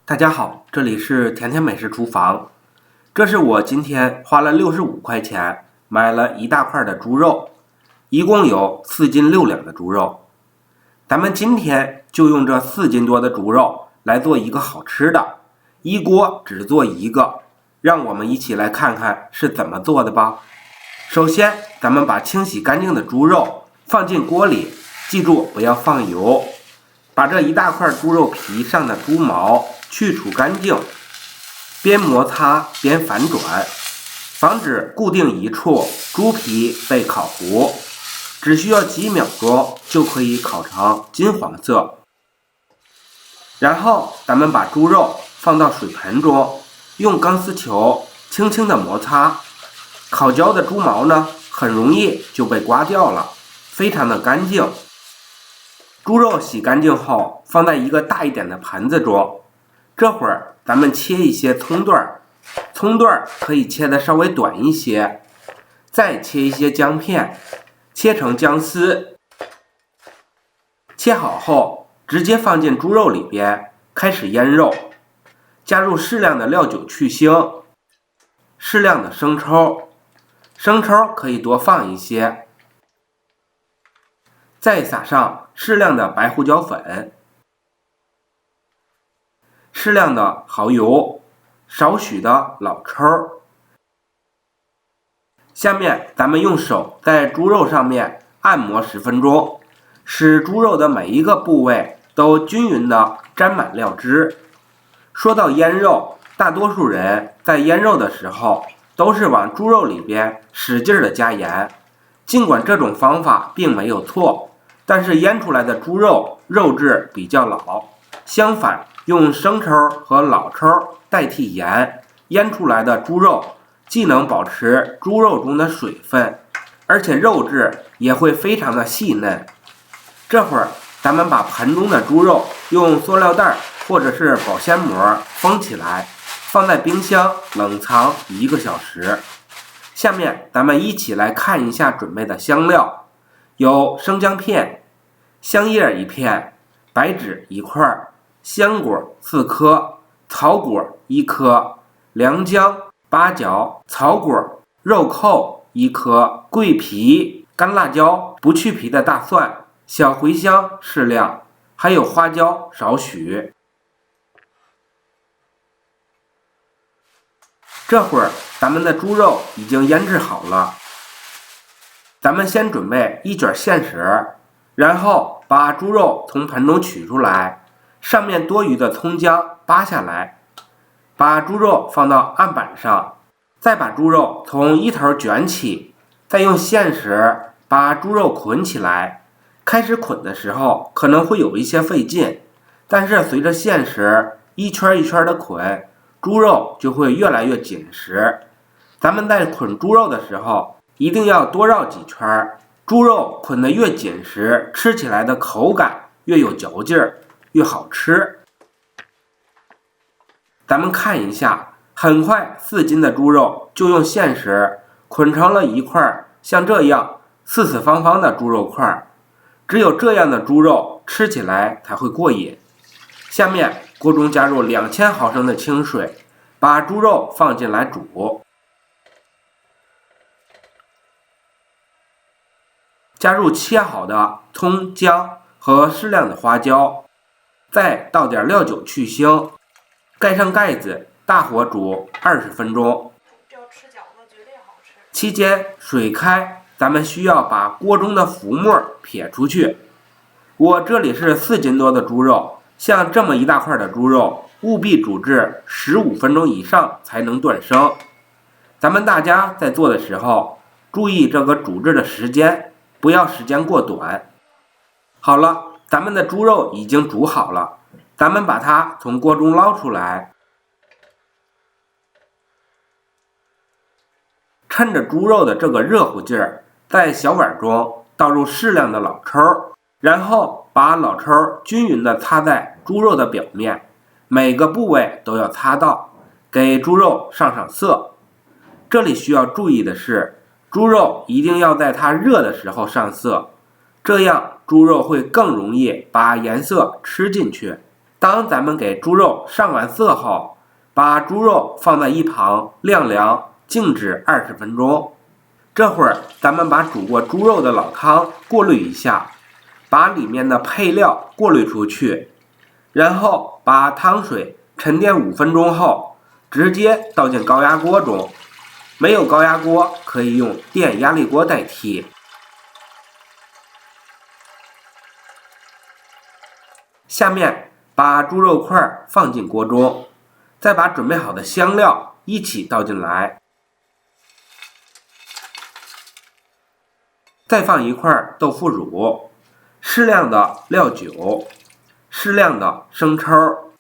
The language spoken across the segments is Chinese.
大家好，这里是甜甜美食厨房。这是我今天花了65块钱买了一大块的猪肉，一共有4斤6两的猪肉。咱们今天就用这4斤多的猪肉来做一个好吃的，一锅只做一个。让我们一起来看看是怎么做的吧。首先，咱们把清洗干净的猪肉放进锅里，记住不要放油。把这一大块猪肉皮上的猪毛去除干净，边摩擦边反转，防止固定一处猪皮被烤糊。只需要几秒钟就可以烤成金黄色。然后咱们把猪肉放到水盆中，用钢丝球轻轻的摩擦。烤焦的猪毛呢，很容易就被刮掉了，非常的干净。猪肉洗干净后，放在一个大一点的盘子中。这会儿咱们切一些葱段，葱段可以切得稍微短一些，再切一些姜片，切成姜丝。切好后，直接放进猪肉里边，开始腌肉。加入适量的料酒去腥，适量的生抽，生抽可以多放一些。再撒上适量的白胡椒粉，适量的蚝油，少许的老抽。下面咱们用手在猪肉上面按摩10分钟，使猪肉的每一个部位都均匀的沾满料汁。说到腌肉，大多数人在腌肉的时候都是往猪肉里边使劲的加盐，尽管这种方法并没有错，但是腌出来的猪肉肉质比较老，相反用生抽和老抽代替盐，腌出来的猪肉既能保持猪肉中的水分，而且肉质也会非常的细嫩。这会儿咱们把盆中的猪肉用塑料袋或者是保鲜膜封起来，放在冰箱冷藏1个小时。下面咱们一起来看一下准备的香料，有生姜片、香叶1片、白芷1块、香果4颗、草果1颗、良姜、八角、草果、肉蔻1颗、桂皮、干辣椒、不去皮的大蒜、小茴香适量，还有花椒少许。这会儿咱们的猪肉已经腌制好了，咱们先准备1卷现食，然后把猪肉从盆中取出来，上面多余的葱姜扒下来，把猪肉放到案板上，再把猪肉从一头卷起，再用现食把猪肉捆起来。开始捆的时候可能会有一些费劲，但是随着现食一圈一圈的捆，猪肉就会越来越紧实。咱们在捆猪肉的时候一定要多绕几圈，猪肉捆得越紧实，吃起来的口感越有嚼劲儿，越好吃。咱们看一下，很快4斤的猪肉就用现食捆成了一块像这样四四方方的猪肉块，只有这样的猪肉吃起来才会过瘾。下面锅中加入2000毫升的清水，把猪肉放进来煮。加入切好的葱姜和适量的花椒，再倒点料酒去腥，盖上盖子，大火煮20分钟。期间水开，咱们需要把锅中的浮沫撇出去。我这里是4斤多的猪肉，像这么一大块的猪肉，务必煮至15分钟以上才能断生。咱们大家在做的时候，注意这个煮制的时间，不要时间过短。好了，咱们的猪肉已经煮好了，咱们把它从锅中捞出来。趁着猪肉的这个热乎劲儿，在小碗中倒入适量的老抽，然后把老抽均匀地擦在猪肉的表面，每个部位都要擦到，给猪肉上色。这里需要注意的是，猪肉一定要在它热的时候上色，这样猪肉会更容易把颜色吃进去。当咱们给猪肉上完色后，把猪肉放在一旁晾凉静置20分钟。这会儿咱们把煮过猪肉的老汤过滤一下，把里面的配料过滤出去，然后把汤水沉淀5分钟后，直接倒进高压锅中。没有高压锅可以用电压力锅代替。下面把猪肉块放进锅中，再把准备好的香料一起倒进来，再放一块豆腐乳，适量的料酒，适量的生抽，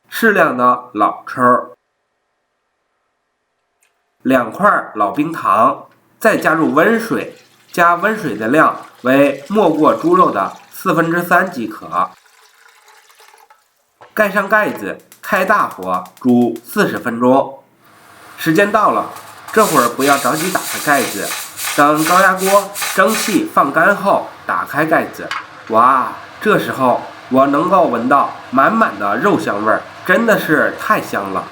适量的老抽，2块老冰糖，再加入温水，加温水的量为没过猪肉的3/4即可。盖上盖子，开大火煮40分钟。时间到了，这会儿不要着急打开盖子，等高压锅蒸汽放干后打开盖子。哇，这时候我能够闻到满满的肉香味儿，真的是太香了。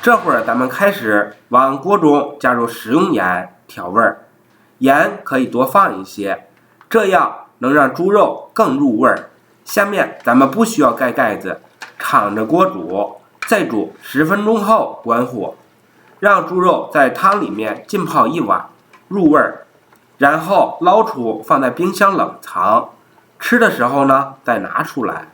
这会儿咱们开始往锅中加入食用盐调味儿，盐可以多放一些，这样能让猪肉更入味儿。下面咱们不需要盖盖子，敞着锅煮，再煮10分钟后关火，让猪肉在汤里面浸泡1晚，入味儿，然后捞出放在冰箱冷藏，吃的时候呢再拿出来。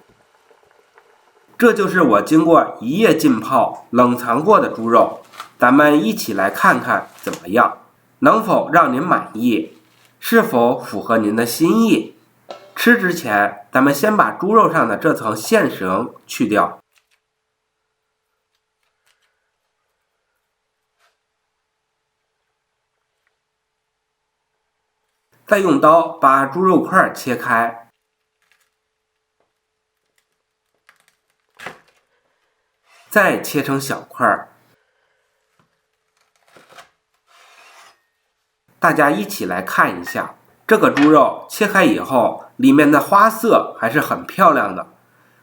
这就是我经过1夜浸泡冷藏过的猪肉，咱们一起来看看怎么样，能否让您满意，是否符合您的心意。吃之前，咱们先把猪肉上的这层线绳去掉，再用刀把猪肉块切开，再切成小块。大家一起来看一下，这个猪肉切开以后，里面的花色还是很漂亮的。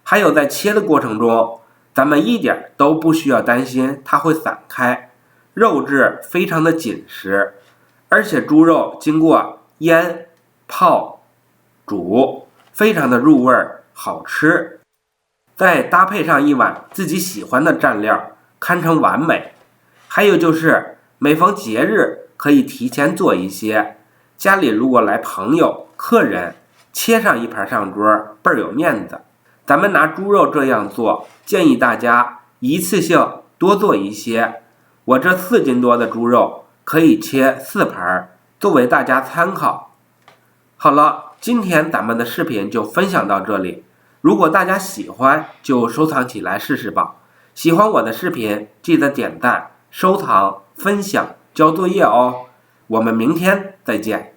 还有在切的过程中，咱们一点都不需要担心它会散开，肉质非常的紧实，而且猪肉经过腌、泡、煮，非常的入味儿，好吃。再搭配上1碗自己喜欢的蘸料，堪称完美。还有就是每逢节日可以提前做一些，家里如果来朋友、客人，切上一盘上桌，倍儿有面子。咱们拿猪肉这样做，建议大家一次性多做一些。我这4斤多的猪肉可以切4盘，作为大家参考。好了，今天咱们的视频就分享到这里。如果大家喜欢，就收藏起来试试吧。喜欢我的视频，记得点赞、收藏、分享、交作业哦。我们明天再见。